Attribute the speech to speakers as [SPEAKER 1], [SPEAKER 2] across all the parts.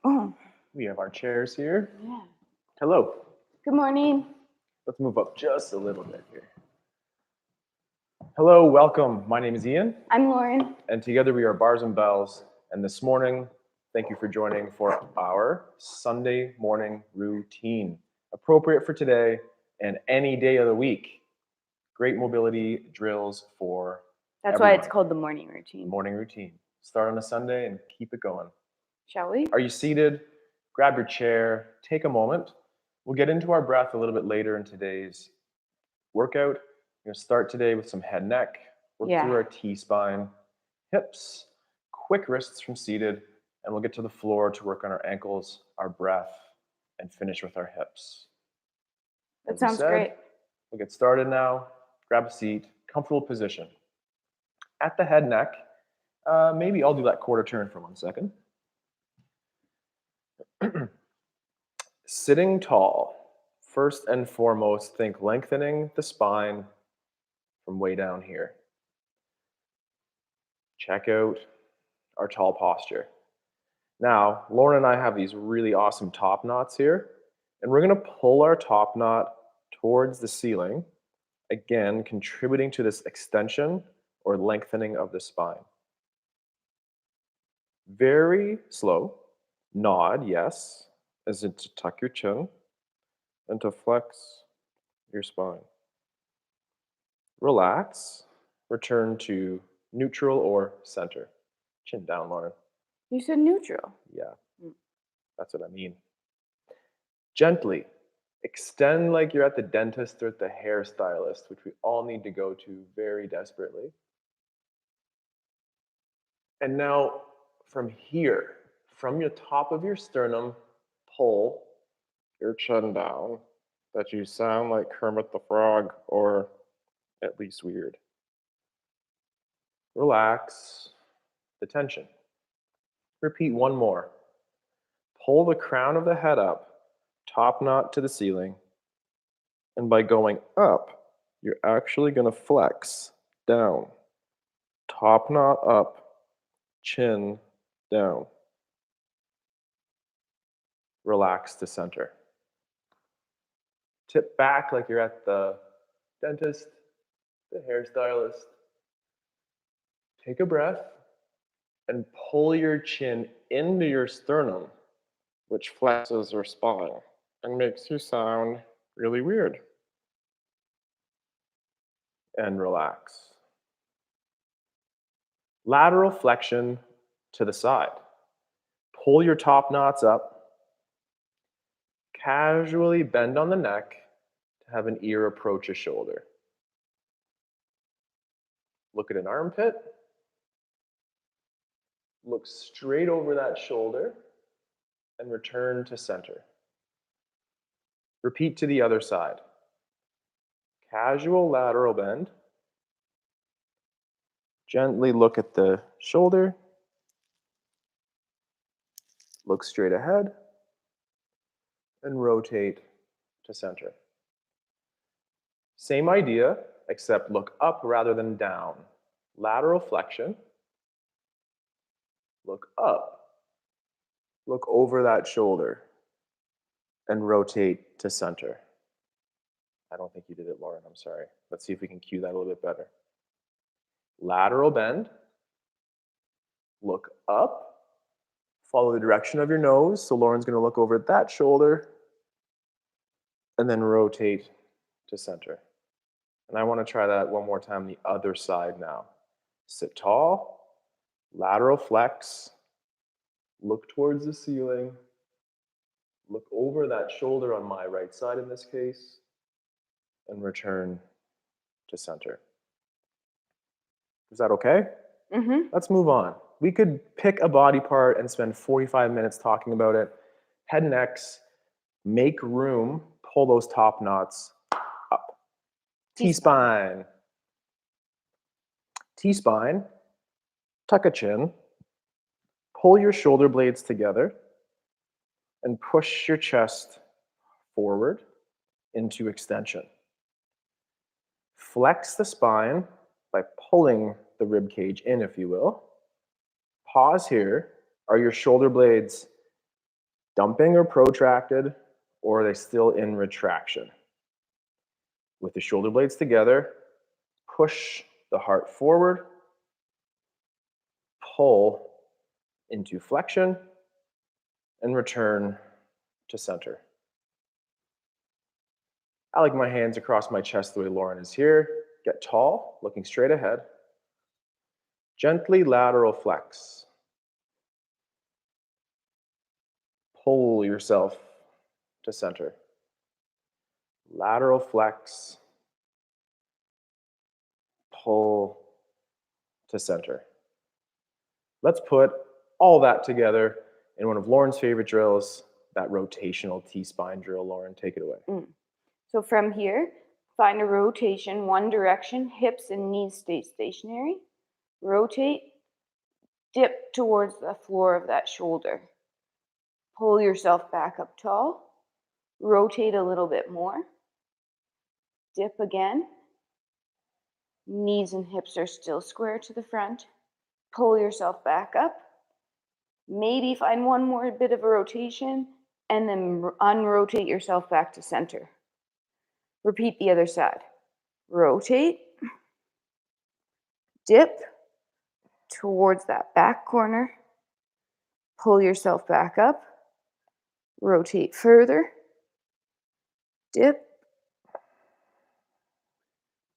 [SPEAKER 1] Oh,
[SPEAKER 2] We have our chairs here.
[SPEAKER 1] yeah.
[SPEAKER 2] Hello.
[SPEAKER 1] Good morning.
[SPEAKER 2] Let's move up just a little bit here. Hello, welcome. My name is Ian,
[SPEAKER 1] I'm Lauren.
[SPEAKER 2] and together we are Bars and Bells. And this morning, thank you for joining for our Sunday morning routine, appropriate for today and any day of the week. Great mobility drills for
[SPEAKER 1] That's
[SPEAKER 2] everyone.
[SPEAKER 1] why it's called the morning routine.
[SPEAKER 2] Morning routine. Start on a Sunday and keep it going.
[SPEAKER 1] Shall we?
[SPEAKER 2] Are you seated? Grab your chair, take a moment. We'll get into our breath a little bit later in today's workout. We're going to start today with some head neck, work through our T-spine, hips, quick wrists from seated, and we'll get to the floor to work on our ankles, our breath, and finish with our hips.
[SPEAKER 1] That sounds great.
[SPEAKER 2] We'll get started now. Grab a seat, comfortable position. At the head neck, maybe I'll do that quarter turn for 1 second. Sitting tall. First and foremost, think lengthening the spine from way down here. Check out our tall posture. Now, Lauren and I have these really awesome top knots here, and we're going to pull our top knot towards the ceiling, again, contributing to this extension or lengthening of the spine. Very slow. Nod, yes, as in to tuck your chin and to flex your spine. Relax. Return to neutral or center. Chin down, Lauren.
[SPEAKER 1] You said neutral.
[SPEAKER 2] Yeah, that's what I mean. Gently. Extend like you're at the dentist or at the hairstylist, which we all need to go to very desperately. And now, from here, from your top of your sternum, pull your chin down, that you sound like Kermit the Frog, or at least weird. Relax the tension. Repeat one more. Pull the crown of the head up, top knot to the ceiling, and by going up, you're actually going to flex down. Top knot up, chin down. Relax to center. Tip back like you're at the dentist, the hairstylist. Take a breath and pull your chin into your sternum, which flexes your spine and makes you sound really weird. And relax. Lateral flexion to the side. Pull your top knots up. Casually bend on the neck to have an ear approach a shoulder. Look at an armpit. Look straight over that shoulder and return to center. Repeat to the other side. Casual lateral bend. Gently look at the shoulder. Look straight ahead and rotate to center. Same idea, except look up rather than down. Lateral flexion. Look up. Look over that shoulder and rotate to center. I don't think you did it, Lauren. I'm sorry. Let's see if we can cue that a little bit better. Lateral bend. Look up. Follow the direction of your nose. So Lauren's going to look over at that shoulder and then rotate to center. And I want to try that one more time, the other side now. Sit tall. Lateral flex. Look towards the ceiling. Look over that shoulder on my right side in this case. And return to center. Is that okay?
[SPEAKER 1] Mm-hmm.
[SPEAKER 2] Let's move on. We could pick a body part and spend 45 minutes talking about it. Head and necks, make room, pull those top knots up. T-spine. T-spine, tuck a chin, pull your shoulder blades together, and push your chest forward into extension. Flex the spine by pulling the rib cage in, if you will. Pause here. Are your shoulder blades dumping or protracted, or are they still in retraction? With the shoulder blades together, push the heart forward, pull into flexion, and return to center. I like my hands across my chest the way Lauryn is here. Get tall, looking straight ahead. Gently lateral flex. Pull yourself to center. Lateral flex. Pull to center. Let's put all that together in one of Lauryn's favorite drills, that rotational T-spine drill. Lauryn, take it away.
[SPEAKER 1] So from here, find a rotation, one direction, hips and knees stay stationary. Rotate, dip towards the floor of that shoulder. Pull yourself back up tall. Rotate a little bit more. Dip again. Knees and hips are still square to the front. Pull yourself back up. Maybe find one more bit of a rotation and then unrotate yourself back to center. Repeat the other side. Rotate, dip towards that back corner, pull yourself back up, rotate further, dip,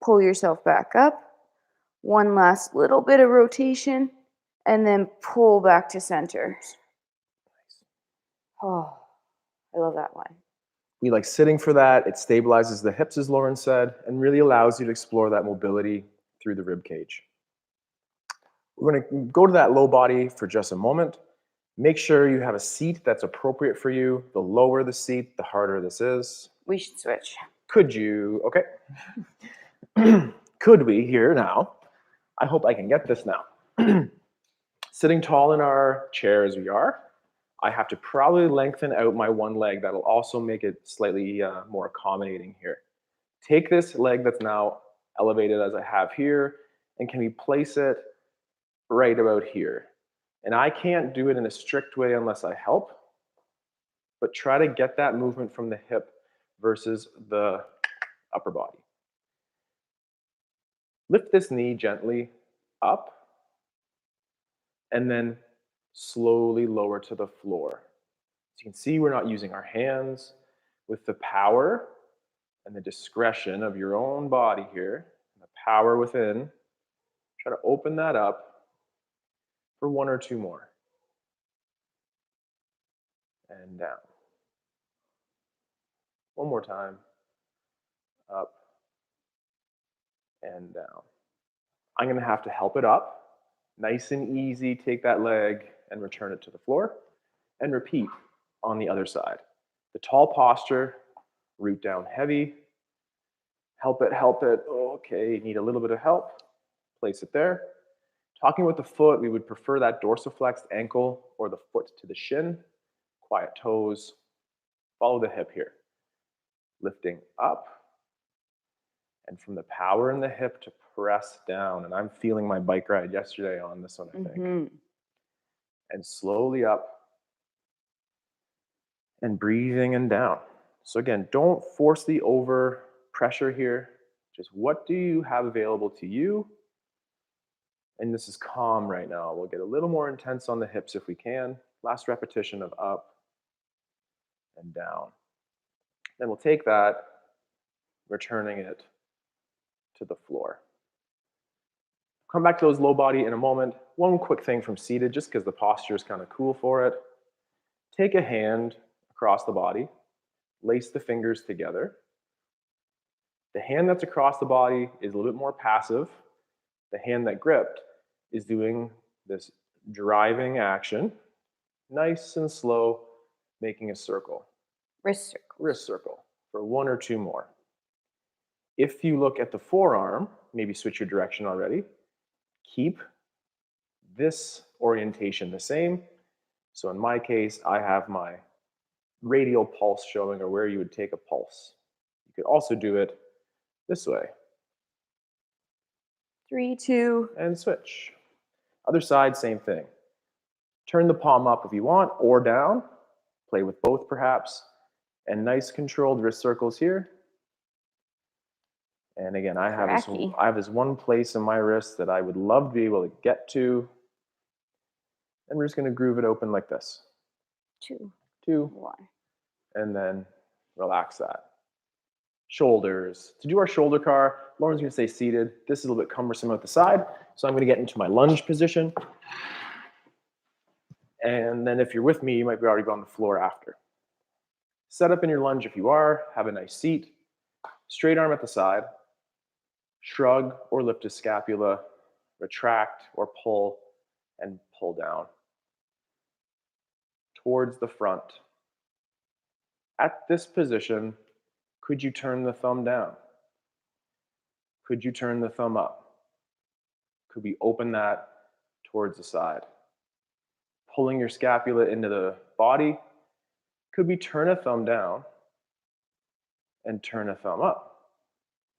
[SPEAKER 1] pull yourself back up, one last little bit of rotation, and then pull back to center. Oh, I love that one.
[SPEAKER 2] We like sitting for that. It stabilizes the hips, as Lauryn said, and really allows you to explore that mobility through the rib cage. We're going to go to that low body for just a moment. Make sure you have a seat that's appropriate for you. The lower the seat, the harder this is.
[SPEAKER 1] We should switch.
[SPEAKER 2] Could you, okay. Could we here now? I hope I can get this now. Sitting tall in our chair as we are, I have to probably lengthen out my one leg. That'll also make it slightly more accommodating here. Take this leg that's now elevated as I have here, and can we place it right about here? And I can't do it in a strict way unless I help, but try to get that movement from the hip versus the upper body. Lift this knee gently up, and then slowly lower to the floor. As you can see, we're not using our hands. With the power and the discretion of your own body here, and the power within, try to open that up for one or two more. And down. One more time. Up and down. I'm going to have to help it up. Nice and easy, take that leg and return it to the floor. And repeat on the other side. The tall posture, root down heavy. Help it, help it. Okay, need a little bit of help. Place it there. Talking with the foot, we would prefer that dorsiflexed ankle or the foot to the shin. Quiet toes. Follow the hip here. Lifting up. And from the power in the hip to press down. And I'm feeling my bike ride yesterday on this one, I think. And slowly up. And breathing and down. So again, don't force the over pressure here. Just what do you have available to you? And this is calm right now. We'll get a little more intense on the hips if we can. Last repetition of up and down. Then we'll take that, returning it to the floor. Come back to those low body in a moment. One quick thing from seated, just because the posture is kind of cool for it. Take a hand across the body, lace the fingers together. The hand that's across the body is a little bit more passive. The hand that gripped is doing this driving action, nice and slow, making a circle.
[SPEAKER 1] Wrist circle.
[SPEAKER 2] Wrist circle for one or two more. If you look at the forearm, maybe switch your direction already, keep this orientation the same. So in my case, I have my radial pulse showing, or where you would take a pulse. You could also do it this way.
[SPEAKER 1] 3, 2.
[SPEAKER 2] And switch. Other side, same thing. Turn the palm up if you want, or down. Play with both perhaps. And nice controlled wrist circles here. And again, I have this one place in my wrist that I would love to be able to get to. And we're just going to groove it open like this.
[SPEAKER 1] 2,
[SPEAKER 2] 2,
[SPEAKER 1] 1.
[SPEAKER 2] And then relax that. Shoulders. To do our shoulder car, Lauren's going to stay seated. This is a little bit cumbersome at the side, so I'm going to get into my lunge position. And then if you're with me, you might be already on the floor after. Set up in your lunge if you are. Have a nice seat. Straight arm at the side. Shrug or lift a scapula. Retract or pull and pull down. Towards the front. At this position, could you turn the thumb down? Could you turn the thumb up? Could we open that towards the side? Pulling your scapula into the body. Could we turn a thumb down and turn a thumb up?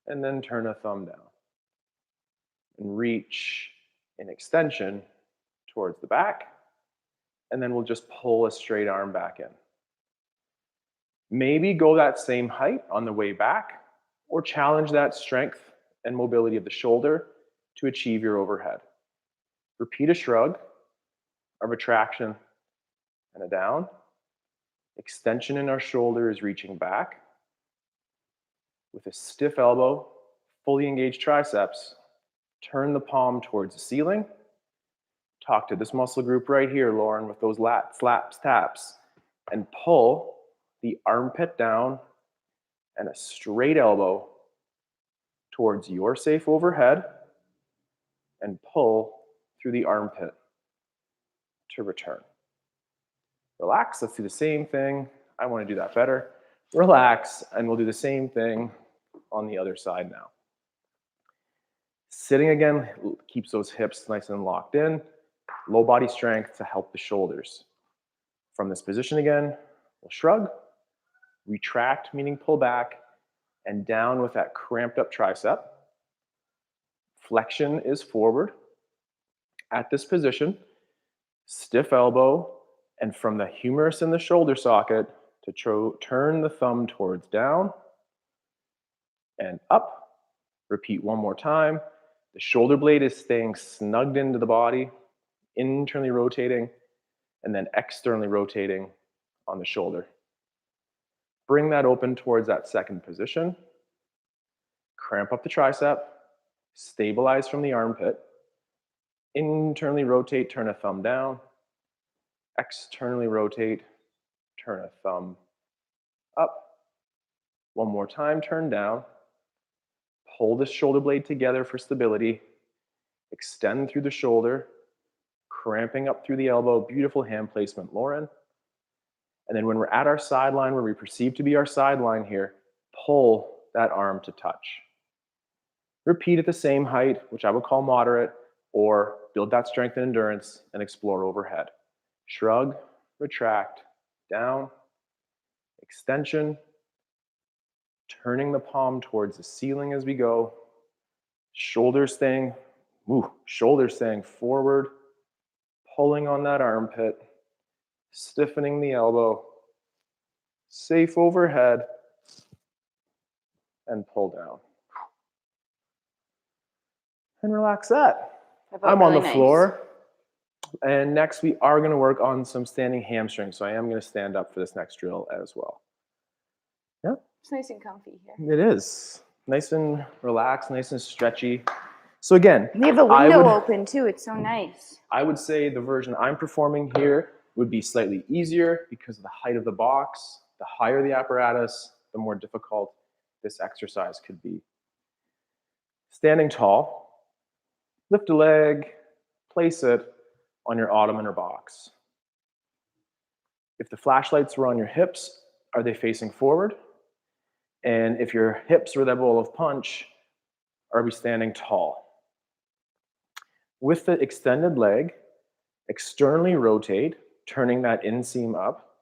[SPEAKER 2] And then turn a thumb down. And reach in extension towards the back. And then we'll just pull a straight arm back in. Maybe go that same height on the way back, or challenge that strength and mobility of the shoulder to achieve your overhead. Repeat a shrug, a retraction, and a down. Extension in our shoulder is reaching back. With a stiff elbow, fully engaged triceps, turn the palm towards the ceiling. Talk to this muscle group right here, Lauryn, with those lat slaps, taps, and pull the armpit down and a straight elbow towards your safe overhead and pull through the armpit to return. Relax, let's do the same thing. I want to do that better. Relax, and we'll do the same thing on the other side now. Sitting again keeps those hips nice and locked in. Low body strength to help the shoulders. From this position again, we'll shrug, retract, meaning pull back, and down with that cramped up tricep. Flexion is forward. At this position, stiff elbow, and from the humerus in the shoulder socket to turn the thumb towards down and up. Repeat one more time. The shoulder blade is staying snugged into the body, internally rotating, and then externally rotating on the shoulder. Bring that open towards that second position. Cramp up the tricep. Stabilize from the armpit. Internally rotate, turn a thumb down. Externally rotate, turn a thumb up. One more time, turn down. Pull the shoulder blade together for stability. Extend through the shoulder. Cramping up through the elbow. Beautiful hand placement, Lauryn. And then when we're at our sideline, where we perceive to be our sideline here, pull that arm to touch. Repeat at the same height, which I would call moderate, or build that strength and endurance and explore overhead. Shrug, retract, down, extension, turning the palm towards the ceiling as we go. Shoulders staying forward, pulling on that armpit, stiffening the elbow, safe overhead, and pull down. And relax that. I'm on the floor. And next we are going to work on some standing hamstrings. So I am going to stand up for this next drill as well. Yeah.
[SPEAKER 1] It's nice and comfy here.
[SPEAKER 2] It is. Nice and relaxed, nice and stretchy. So again,
[SPEAKER 1] we have the window open too. It's so nice.
[SPEAKER 2] I would say the version I'm performing here would be slightly easier because of the height of the box. The higher the apparatus, the more difficult this exercise could be. Standing tall, lift a leg, place it on your ottoman or box. If the flashlights were on your hips, are they facing forward? And if your hips were that bowl of punch, are we standing tall? With the extended leg, externally rotate, turning that inseam up.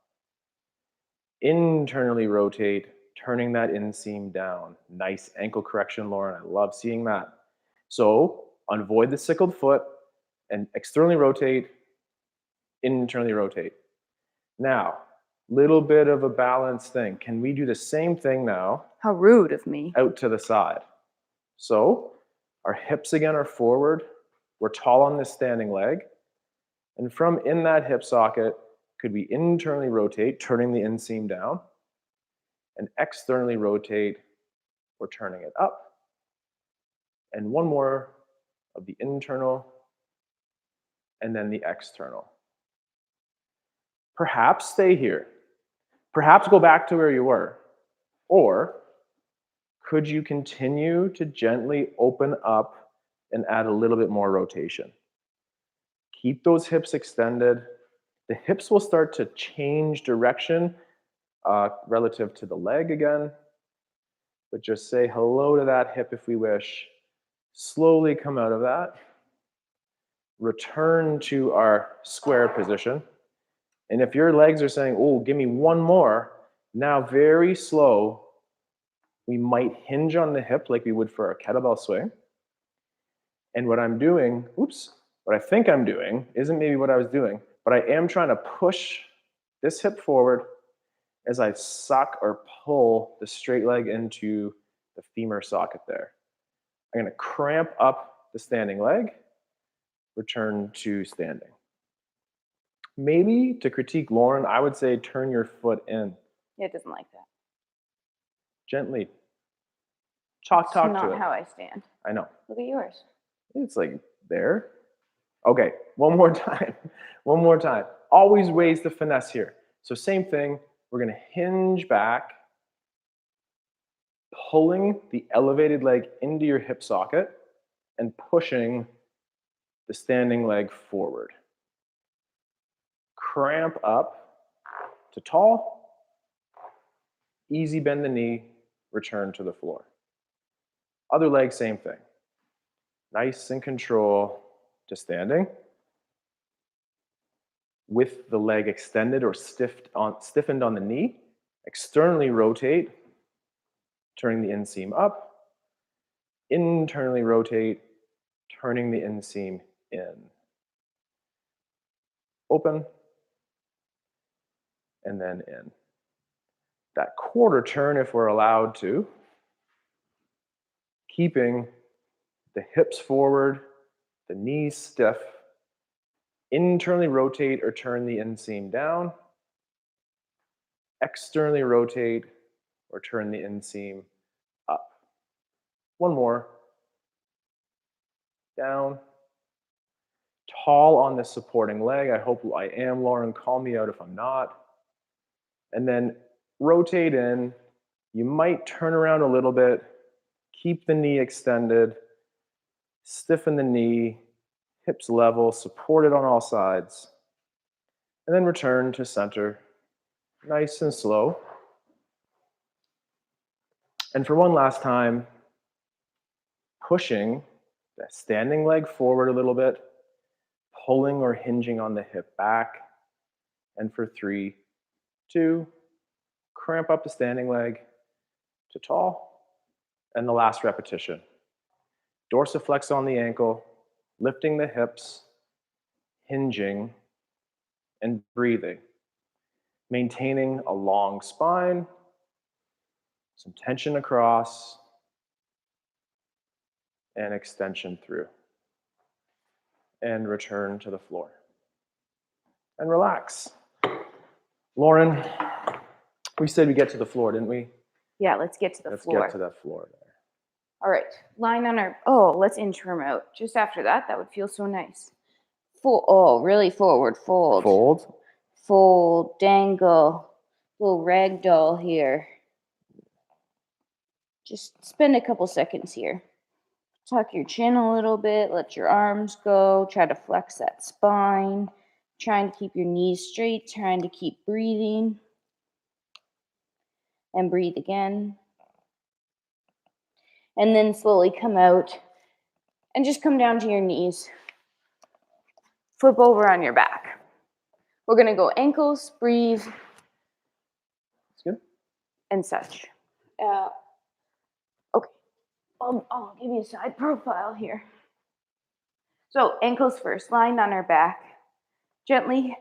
[SPEAKER 2] Internally rotate, turning that inseam down. Nice ankle correction, Lauryn. I love seeing that. So avoid the sickled foot and externally rotate, internally rotate. Now, Little bit of a balance thing. Can we do the same thing now
[SPEAKER 1] How rude of me.
[SPEAKER 2] out to the side? So our hips again are forward. We're tall on this standing leg. And from in that hip socket, could we internally rotate, turning the inseam down, and externally rotate, or turning it up. And one more of the internal, and then the external. Perhaps stay here. Perhaps go back to where you were. Or could you continue to gently open up and add a little bit more rotation? Keep those hips extended. The hips will start to change direction relative to the leg again. But just say hello to that hip if we wish. Slowly come out of that. Return to our square position. And if your legs are saying, oh, give me one more, now very slow, we might hinge on the hip like we would for a kettlebell swing. And what I'm doing, what I think I'm doing isn't maybe what I was doing, but I am trying to push this hip forward as I suck or pull the straight leg into the femur socket there. I'm going to cramp up the standing leg, return to standing. Maybe to critique Lauryn, I would say turn your foot in.
[SPEAKER 1] Yeah, it doesn't like that.
[SPEAKER 2] Gently. Talk to it.
[SPEAKER 1] That's not how I stand.
[SPEAKER 2] I know.
[SPEAKER 1] Look at yours.
[SPEAKER 2] It's like there. Okay, one more time. One more time. Always ways to finesse here. So same thing. We're going to hinge back, pulling the elevated leg into your hip socket and pushing the standing leg forward. Cramp up to tall. Easy bend the knee, return to the floor. Other leg, same thing. Nice and control to standing. With the leg extended or stiffened on the knee, externally rotate, turning the inseam up. Internally rotate, turning the inseam in. Open, and then in. That quarter turn, if we're allowed to, keeping the hips forward, the knees stiff, internally rotate or turn the inseam down, externally rotate or turn the inseam up. One more. Down. Tall on this supporting leg. I hope I am, Lauryn. Call me out if I'm not. And then rotate in. You might turn around a little bit. Keep the knee extended. Stiffen the knee. Hips level. Support it on all sides. And then return to center. Nice and slow. And for one last time, pushing that standing leg forward a little bit, pulling or hinging on the hip back. And for 3, 2, cramp up the standing leg to tall. And the last repetition. Dorsiflex on the ankle, lifting the hips, hinging, and breathing. Maintaining a long spine, some tension across, and extension through. And return to the floor. And relax. Lauryn, we said we get to the floor, didn't we?
[SPEAKER 1] Yeah, let's get to the floor.
[SPEAKER 2] Let's get to that floor there.
[SPEAKER 1] All right, lying on our, let's inchworm out. Just after that, that would feel so nice. Really forward, fold.
[SPEAKER 2] Fold.
[SPEAKER 1] Fold, dangle, little ragdoll here. Just spend a couple seconds here. Tuck your chin a little bit, let your arms go, try to flex that spine, trying to keep your knees straight, trying to keep breathing. And breathe again. And then slowly come out and just come down to your knees. Flip over on your back. We're going to go ankles, breathe.
[SPEAKER 2] That's good.
[SPEAKER 1] And such. Okay. I'll give you a side profile here. So ankles first, lying on our back. Gently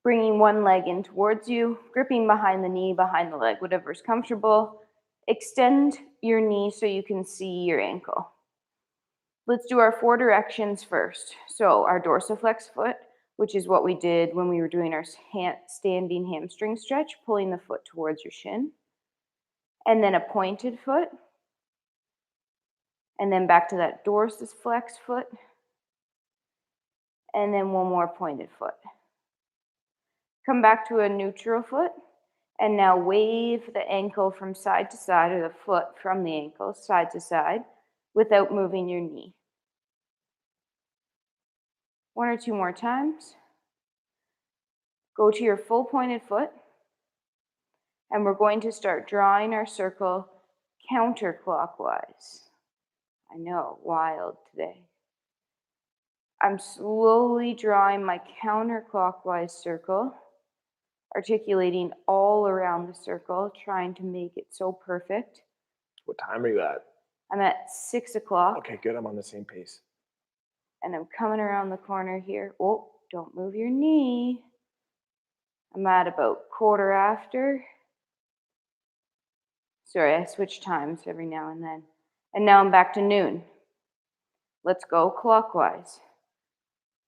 [SPEAKER 1] Bringing one leg in towards you, gripping behind the knee, behind the leg, whatever's comfortable. Extend your knee so you can see your ankle. Let's do our 4 directions first. So our dorsiflex foot, which is what we did when we were doing our standing hamstring stretch, pulling the foot towards your shin. And then a pointed foot. And then back to that dorsiflex foot. And then one more pointed foot. Come back to a neutral foot. And now wave the ankle from side to side, or the foot from the ankle, side to side, without moving your knee. 1 or 2 more times. Go to your full pointed foot. And we're going to start drawing our circle counterclockwise. I know, wild today. I'm slowly drawing my counterclockwise circle, articulating all around the circle, trying to make it so perfect.
[SPEAKER 2] What time are you at?
[SPEAKER 1] I'm at 6 o'clock.
[SPEAKER 2] Okay, good. I'm on the same pace.
[SPEAKER 1] And I'm coming around the corner here. Oh, don't move your knee. I'm at about 1/4 after. Sorry, I switch times every now and then. And now I'm back to noon. Let's go clockwise.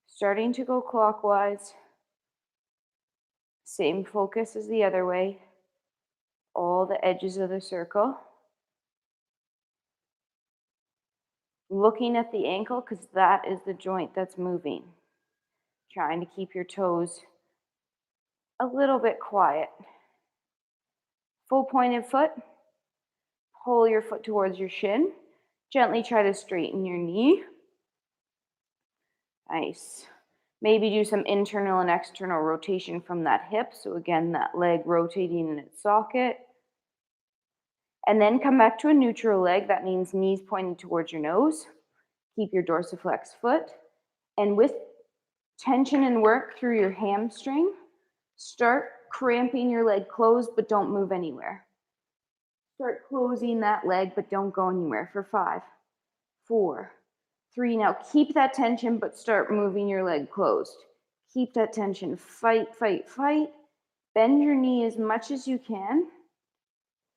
[SPEAKER 1] Starting to go clockwise. Same focus as the other way. All the edges of the circle. Looking at the ankle, because that is the joint that's moving. Trying to keep your toes a little bit quiet. Full pointed foot. Pull your foot towards your shin. Gently try to straighten your knee. Nice. Maybe do some internal and external rotation from that hip. So again, that leg rotating in its socket. And then come back to a neutral leg. That means knees pointing towards your nose. Keep your dorsiflex foot. And with tension and work through your hamstring, start cramping your leg closed, but don't move anywhere. Start closing that leg, but don't go anywhere for 5, 4, 3. Now keep that tension, but start moving your leg closed. Keep that tension. Fight, fight, fight. Bend your knee as much as you can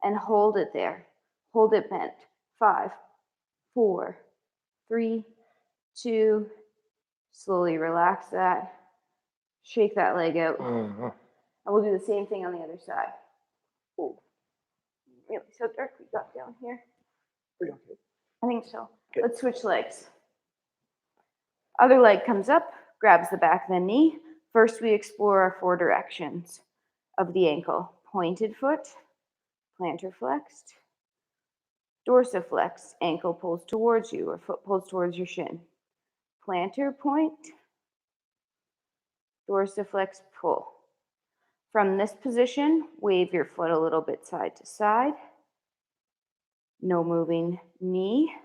[SPEAKER 1] and hold it there. Hold it bent. 5, 4, 3, 2. Slowly relax that. Shake that leg out.
[SPEAKER 2] Mm-hmm.
[SPEAKER 1] And we'll do the same thing on the other side. Oh, really so dark we got down here. I think so.
[SPEAKER 2] Okay.
[SPEAKER 1] Let's switch legs. Other leg comes up, grabs the back of the knee. First, we explore our 4 directions of the ankle. Pointed foot, plantar flexed, dorsiflex, ankle pulls towards you or foot pulls towards your shin. Plantar point, dorsiflex pull. From this position, wave your foot a little bit side to side. No moving knee.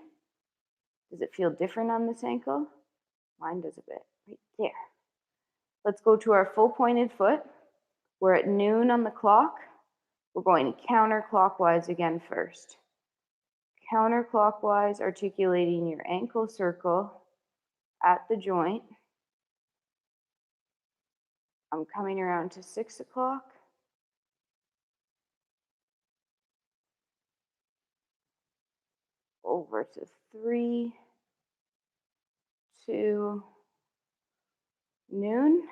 [SPEAKER 1] Does it feel different on this ankle? Mine does a bit, right there. Let's go to our full pointed foot. We're at noon on the clock. We're going counterclockwise again first. Counterclockwise, articulating your ankle circle at the joint. I'm coming around to 6 o'clock. Over to 3, 2, noon.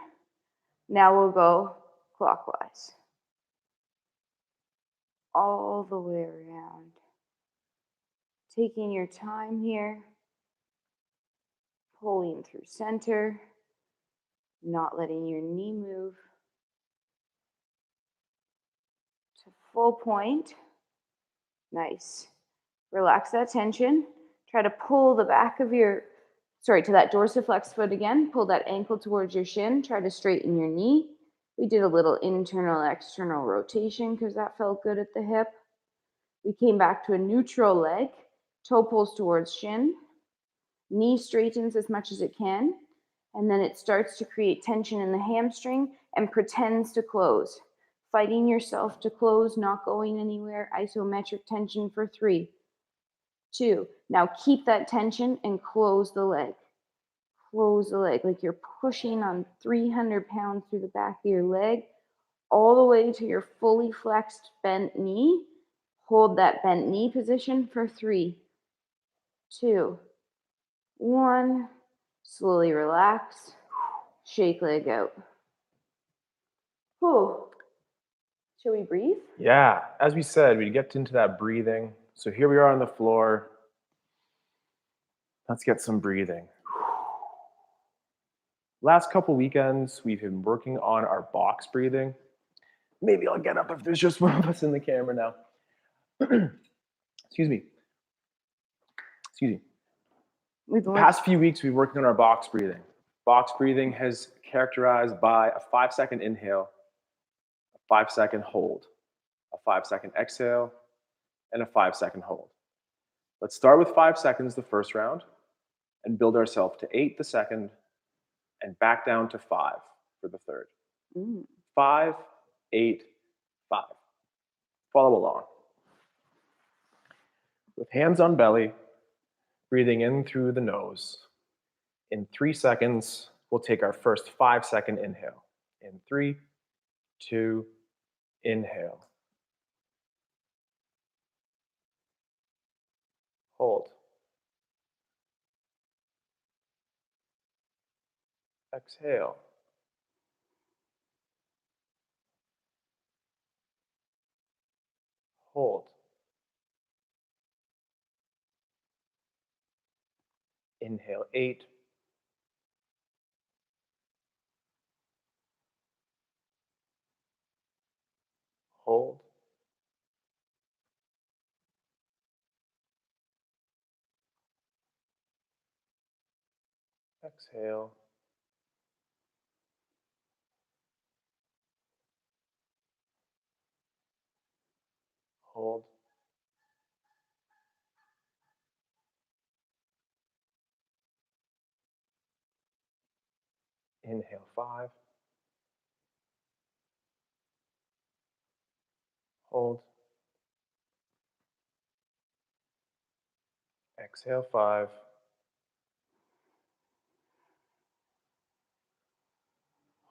[SPEAKER 1] Now we'll go clockwise. All the way around. Taking your time here. Pulling through center. Not letting your knee move. To full point. Nice. Relax that tension. Try to pull the back of your, to that dorsiflex foot again. Pull that ankle towards your shin. Try to straighten your knee. We did a little internal, external rotation because that felt good at the hip. We came back to a neutral leg. Toe pulls towards shin. Knee straightens as much as it can. And then it starts to create tension in the hamstring and pretends to close. Fighting yourself to close, not going anywhere. Isometric tension for 3, 2. Now keep that tension and close the leg. close the leg, like you're pushing on 300 pounds through the back of your leg, all the way to your fully flexed bent knee. Hold that bent knee position for 3, 2, 1. Slowly relax. Shake leg out. Whew. Shall we breathe?
[SPEAKER 2] Yeah, as we said, we get into that breathing. So here we are on the floor. Let's get some breathing. Last couple weekends, we've been working on our box breathing. Maybe I'll get up if there's just one of us in the camera now. Excuse me. The past few weeks, we've been working on our box breathing. Box breathing is characterized by a 5-second inhale, a 5-second hold, a 5-second exhale, and a 5-second hold. Let's start with 5 seconds the first round and build ourselves to 8 the second and back down to 5 for the third. 5, 8, 5. Follow along. With hands on belly, breathing in through the nose. In 3 seconds, we'll take our first 5-second inhale. In 3, 2, inhale. Hold. Exhale. Hold. Inhale 8. Hold. Exhale. Hold. Inhale 5. Hold. Exhale 5.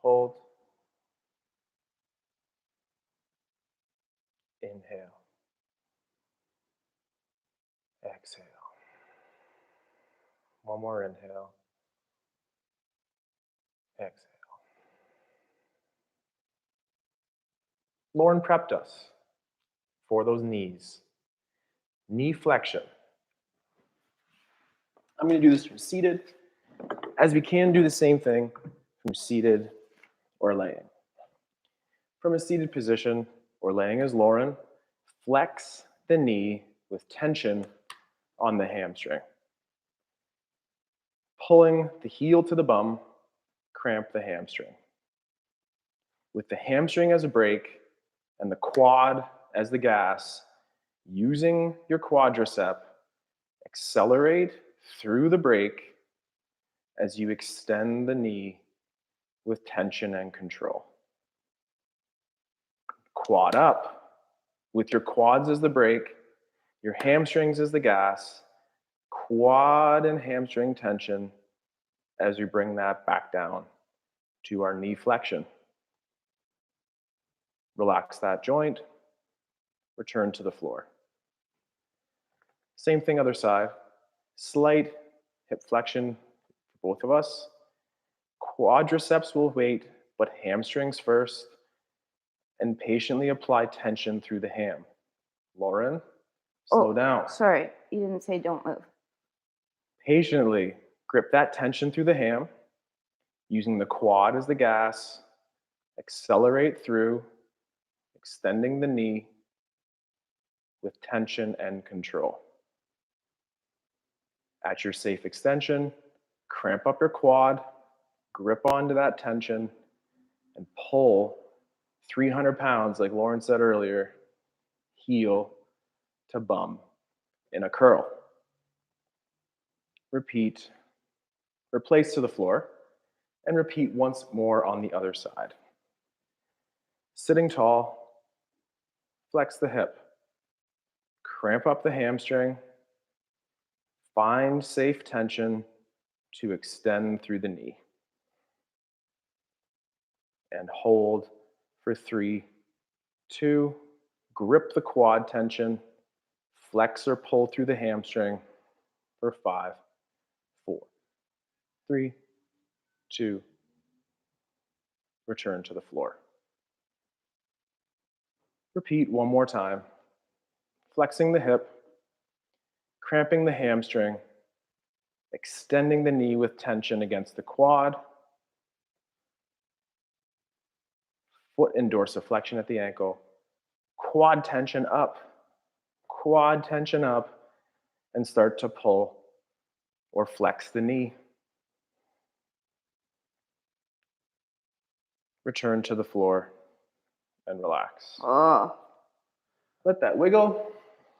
[SPEAKER 2] Hold. Inhale. Exhale. One more inhale. Exhale. Lauryn prepped us for those knees. Knee flexion. I'm going to do this from seated, as we can do the same thing from seated or laying. From a seated position or laying as Lauryn, flex the knee with tension on the hamstring. Pulling the heel to the bum, cramp the hamstring. With the hamstring as a brake and the quad as the gas, using your quadricep, accelerate through the brake as you extend the knee with tension and control. Quad up with your quads as the brake, your hamstrings as the gas, quad and hamstring tension as we bring that back down to our knee flexion. Relax that joint, return to the floor. Same thing other side. Slight hip flexion for both of us. Quadriceps will wait, but hamstrings first. And patiently apply tension through the ham. Lauryn, slow down.
[SPEAKER 1] Sorry, you didn't say don't move.
[SPEAKER 2] Patiently grip that tension through the ham, using the quad as the gas, accelerate through, extending the knee with tension and control. At your safe extension, cramp up your quad, grip onto that tension, and pull 300 pounds, like Lauryn said earlier, heel to bum in a curl. Repeat, replace to the floor, and repeat once more on the other side. Sitting tall, flex the hip, cramp up the hamstring, find safe tension to extend through the knee. And hold for 3, 2, grip the quad tension, flex or pull through the hamstring for 5, 4, 3, 2, return to the floor. Repeat one more time. Flexing the hip, cramping the hamstring, extending the knee with tension against the quad, foot and dorsiflexion at the ankle, quad tension up, and start to pull or flex the knee. Return to the floor and relax.
[SPEAKER 1] Oh.
[SPEAKER 2] Let that wiggle.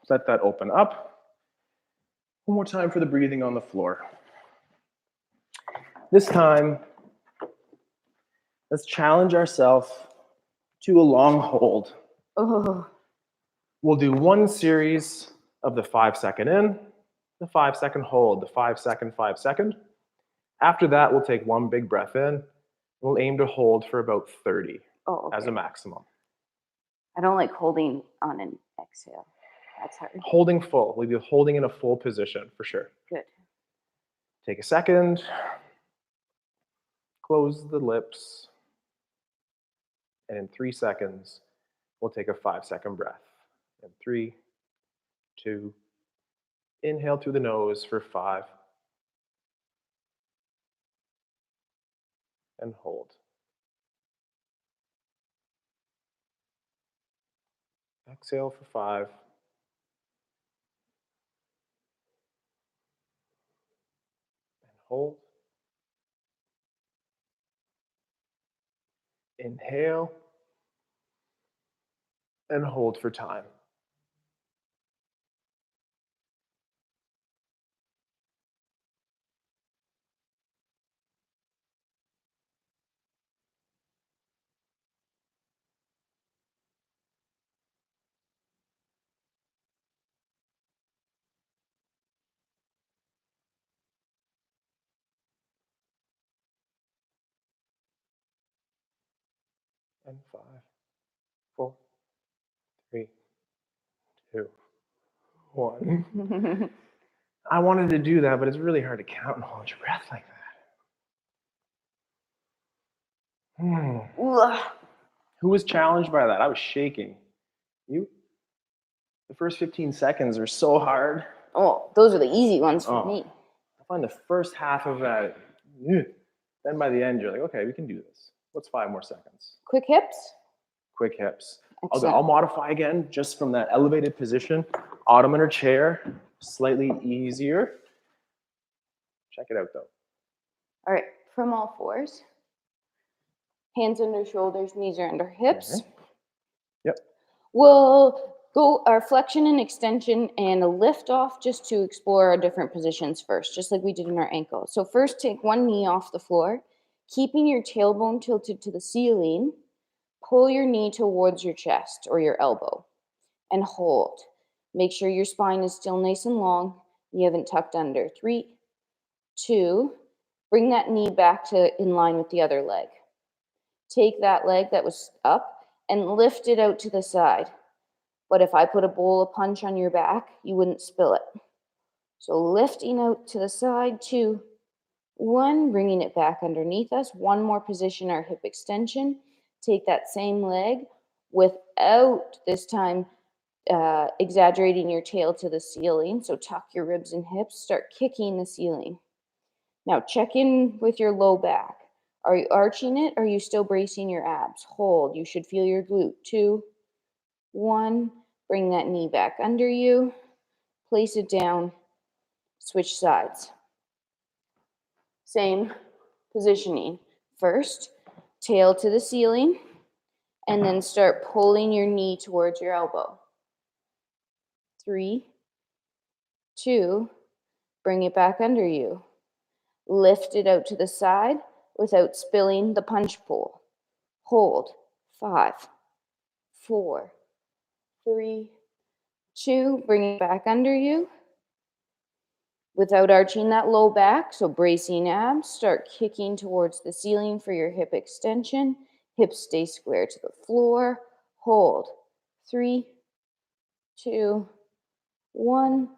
[SPEAKER 2] Let that open up. One more time for the breathing on the floor. This time, let's challenge ourselves to a long hold.
[SPEAKER 1] Oh.
[SPEAKER 2] We'll do one series of the 5-second in, the 5-second hold, the 5-second, 5-second. After that, we'll take one big breath in. We'll aim to hold for about 30 as a maximum.
[SPEAKER 1] I don't like holding on an exhale. That's hard.
[SPEAKER 2] Holding full. We'll be holding in a full position for sure.
[SPEAKER 1] Good.
[SPEAKER 2] Take a second. Close the lips. And in 3 seconds, we'll take a 5-second breath. And 3, 2, inhale through the nose for 5. And hold. Exhale for 5. And hold. Inhale. And hold for time. And 5, 4, 3, 2, 1. I wanted to do that, but it's really hard to count and hold your breath like that. Who was challenged by that? I was shaking. You? The first 15 seconds are so hard.
[SPEAKER 1] Oh, those are the easy ones for me.
[SPEAKER 2] I find the first half of that, then by the end, you're like, okay, we can do this. What's 5 more seconds?
[SPEAKER 1] Quick hips?
[SPEAKER 2] Quick hips.
[SPEAKER 1] Excellent.
[SPEAKER 2] I'll modify again, just from that elevated position. Ottoman or chair, slightly easier. Check it out, though.
[SPEAKER 1] All right, from all fours. Hands under shoulders, knees are under hips.
[SPEAKER 2] Yep.
[SPEAKER 1] We'll go our flexion and extension and a lift off just to explore our different positions first, just like we did in our ankle. So first, take one knee off the floor, keeping your tailbone tilted to the ceiling. Pull your knee towards your chest or your elbow and hold. Make sure your spine is still nice and long. You haven't tucked under. 3, 2, bring that knee back to in line with the other leg. Take that leg that was up and lift it out to the side. But if I put a bowl of punch on your back, you wouldn't spill it. So lifting out to the side, 2, 1, bringing it back underneath us. One more position, our hip extension. Take that same leg without this time exaggerating your tail to the ceiling. So tuck your ribs and hips, start kicking the ceiling. Now check in with your low back. Are you arching it? Or are you still bracing your abs? Hold. You should feel your glute. 2, 1. Bring that knee back under you. Place it down. Switch sides. Same positioning. First, tail to the ceiling, and then start pulling your knee towards your elbow. 3, 2, bring it back under you. Lift it out to the side without spilling the punch pull. Hold. 5, 4, 3, 2, bring it back under you. Without arching that low back, so bracing abs, start kicking towards the ceiling for your hip extension. Hips stay square to the floor. Hold. 3, 2, 1.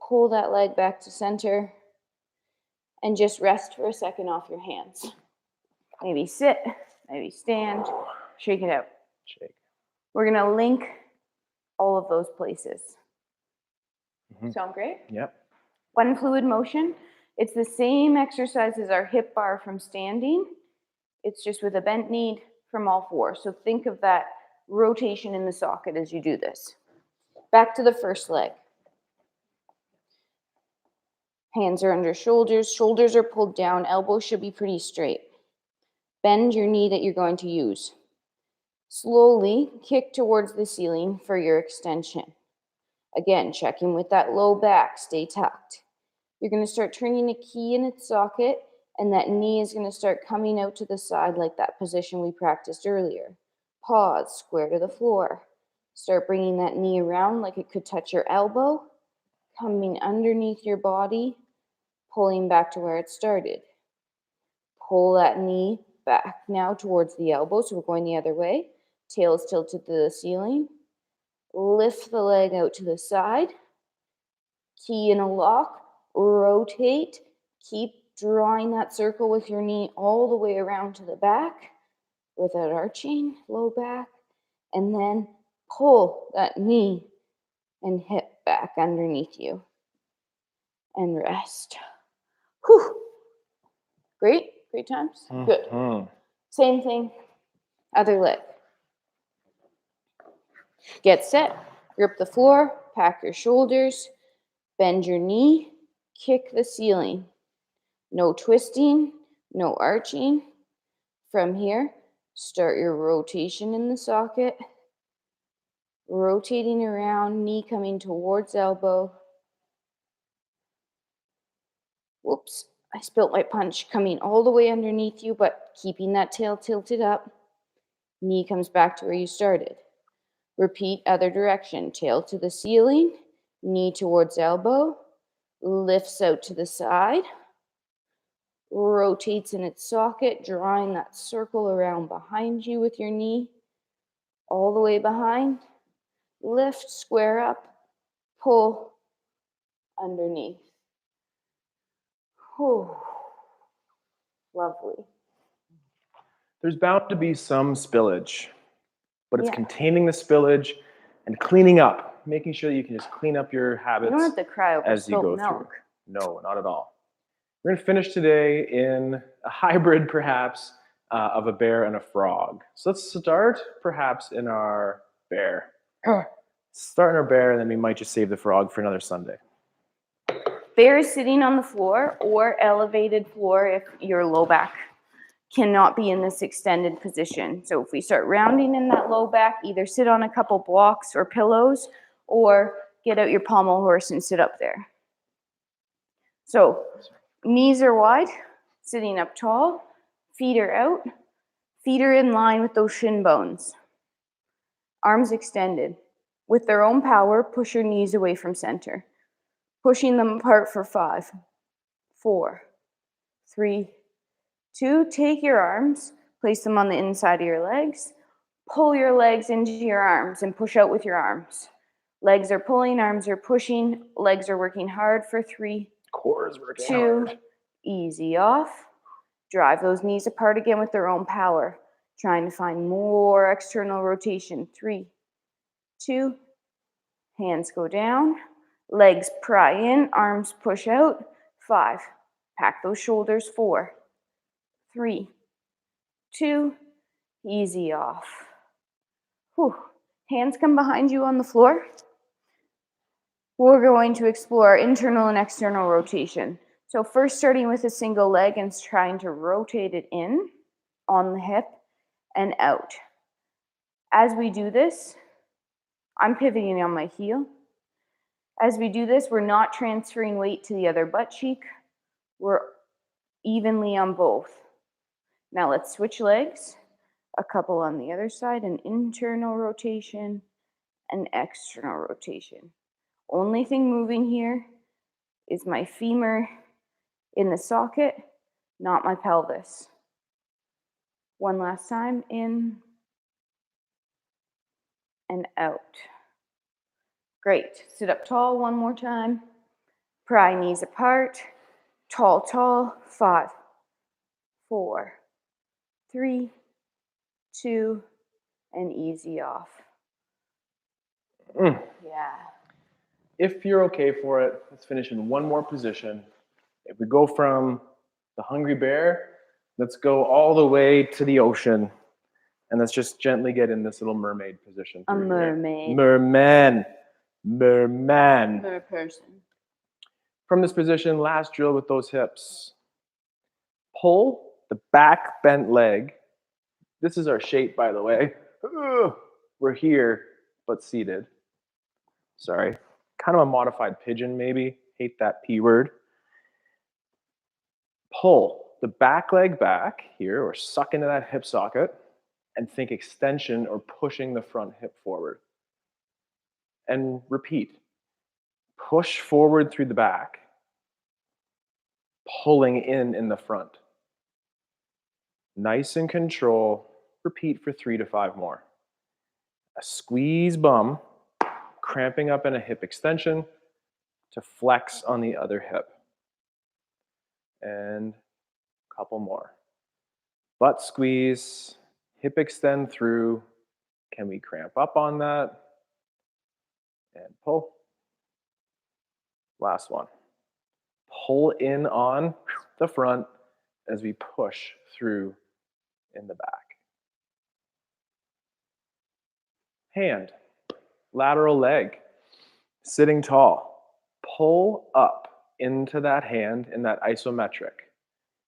[SPEAKER 1] Pull that leg back to center. And just rest for a second off your hands. Maybe sit, maybe stand, shake it out.
[SPEAKER 2] Shake.
[SPEAKER 1] We're gonna link all of those places. Sound great?
[SPEAKER 2] Yep.
[SPEAKER 1] One fluid motion. It's the same exercise as our hip bar from standing. It's just with a bent knee from all four. So think of that rotation in the socket as you do this. Back to the first leg. Hands are under shoulders. Shoulders are pulled down. Elbows should be pretty straight. Bend your knee that you're going to use. Slowly kick towards the ceiling for your extension. Again, checking with that low back. Stay tucked. You're going to start turning a key in its socket, and that knee is going to start coming out to the side like that position we practiced earlier. Pause, square to the floor. Start bringing that knee around like it could touch your elbow, coming underneath your body, pulling back to where it started. Pull that knee back now towards the elbow, so we're going the other way. Tail is tilted to the ceiling. Lift the leg out to the side. Key in a lock. Rotate. Keep drawing that circle with your knee all the way around to the back without arching, low back. And then pull that knee and hip back underneath you. And rest. Whew. Great? Great times? Good. Same thing, other leg. Get set, grip the floor, pack your shoulders, bend your knee, kick the ceiling. No twisting, no arching. From here, start your rotation in the socket. Rotating around, knee coming towards elbow. Whoops, I spilt my punch. Coming all the way underneath you, but keeping that tail tilted up. Knee comes back to where you started. Repeat other direction. Tail to the ceiling, knee towards elbow, lifts out to the side, rotates in its socket, drawing that circle around behind you with your knee, all the way behind. Lift, square up, pull underneath. Whew. Lovely.
[SPEAKER 2] There's bound to be some spillage, but it's
[SPEAKER 1] Yeah.
[SPEAKER 2] containing the spillage and cleaning up, making sure that you can just clean up your
[SPEAKER 1] You
[SPEAKER 2] habits
[SPEAKER 1] don't have to cry over
[SPEAKER 2] as you
[SPEAKER 1] spilt
[SPEAKER 2] go
[SPEAKER 1] milk.
[SPEAKER 2] through. No, not at all. We're going to finish today in a hybrid, perhaps, of a bear and a frog. So let's start, perhaps, in our bear. Start in our bear, and then we might just save the frog for another Sunday.
[SPEAKER 1] Bear is sitting on the floor or elevated floor if your low back cannot be in this extended position. So if we start rounding in that low back, either sit on a couple blocks or pillows, or get out your pommel horse and sit up there. So knees are wide, sitting up tall, feet are out, feet are in line with those shin bones. Arms extended. With their own power, push your knees away from center. Pushing them apart for 5, 4, 3, 2. Take your arms, place them on the inside of your legs. Pull your legs into your arms and push out with your arms. Legs are pulling, arms are pushing, legs are working hard for 3,
[SPEAKER 2] Core is working
[SPEAKER 1] 2,
[SPEAKER 2] hard.
[SPEAKER 1] easy off. Drive those knees apart again with their own power. Trying to find more external rotation. 3, 2, hands go down. Legs pry in, arms push out. 5, pack those shoulders. 4, 3, 2, easy off. Whew. Hands come behind you on the floor. We're going to explore internal and external rotation. So first starting with a single leg and trying to rotate it in on the hip and out. As we do this, I'm pivoting on my heel. As we do this, we're not transferring weight to the other butt cheek. We're evenly on both. Now let's switch legs. A couple on the other side, an internal rotation, an external rotation. Only thing moving here is my femur in the socket, not my pelvis. One last time, in and out. Great. Sit up tall one more time. Pry knees apart. Tall, tall. 5, 4, 3, 2, and easy off. Yeah.
[SPEAKER 2] If you're okay for it, let's finish in one more position. If we go from the hungry bear, let's go all the way to the ocean. And let's just gently get in this little mermaid position.
[SPEAKER 1] A mermaid.
[SPEAKER 2] Merman. Merman.
[SPEAKER 1] Merperson.
[SPEAKER 2] From this position, last drill with those hips. Pull the back bent leg. This is our shape, by the way. We're here, but seated. Sorry. Kind of a modified pigeon, maybe. Hate that P word. Pull the back leg back here, or suck into that hip socket, and think extension or pushing the front hip forward. And repeat. Push forward through the back, pulling in the front. Nice and control. Repeat for 3 to 5 more. A squeeze bum, cramping up in a hip extension to flex on the other hip. And a couple more. Butt squeeze, hip extend through. Can we cramp up on that? And pull. Last one. Pull in on the front as we push through in the back. Hand, lateral leg, sitting tall. Pull up into that hand in that isometric.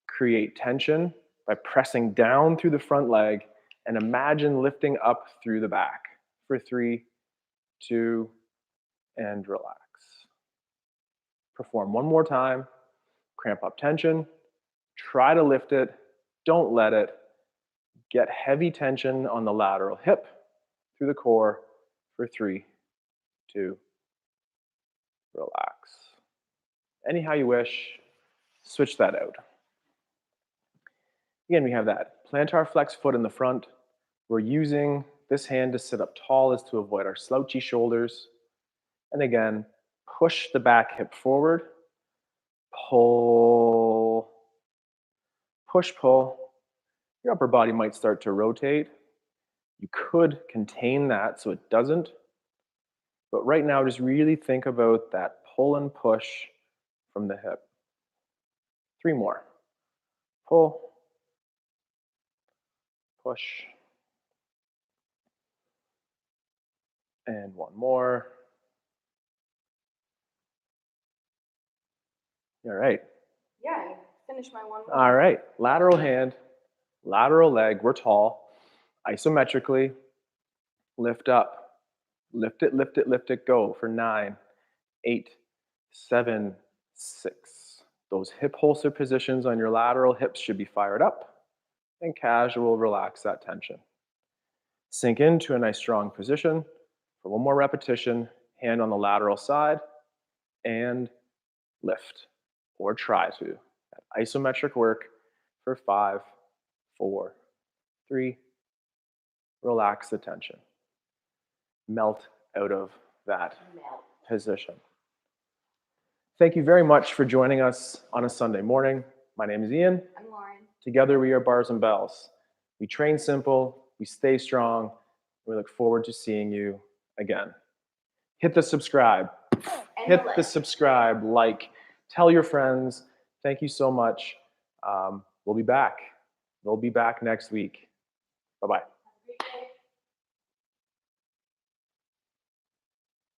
[SPEAKER 2] Create tension by pressing down through the front leg and imagine lifting up through the back for 3, 2, and relax. Perform one more time. Cramp up tension. Try to lift it. Don't let it. Get heavy tension on the lateral hip through the core for 3, 2, relax. Anyhow you wish, switch that out. Again, we have that plantar flex foot in the front. We're using this hand to sit up tall as to avoid our slouchy shoulders. And again, push the back hip forward. Pull. Push, pull. Your upper body might start to rotate. You could contain that so it doesn't. But right now, just really think about that pull and push from the hip. 3 more. Pull. Push. And 1 more. All right.
[SPEAKER 1] Yeah, I finished my one.
[SPEAKER 2] All right. Lateral hand, lateral leg. We're tall. Isometrically. Lift up. Lift it, lift it, lift it. Go for 9, 8, 7, 6. Those hip holster positions on your lateral hips should be fired up. And casual, relax that tension. Sink into a nice strong position. For 1 more repetition, hand on the lateral side, and lift, or try to. That isometric work for 5, 4, 3. Relax the tension. Melt out of that position. Thank you very much for joining us on a Sunday morning. My name is Ian.
[SPEAKER 1] I'm Lauryn.
[SPEAKER 2] Together we are Bars and Bells. We train simple, we stay strong, we look forward to seeing you again. Hit the subscribe. Hit the subscribe, like, tell your friends. Thank you so much. We'll be back. We'll be back next week. Bye-bye.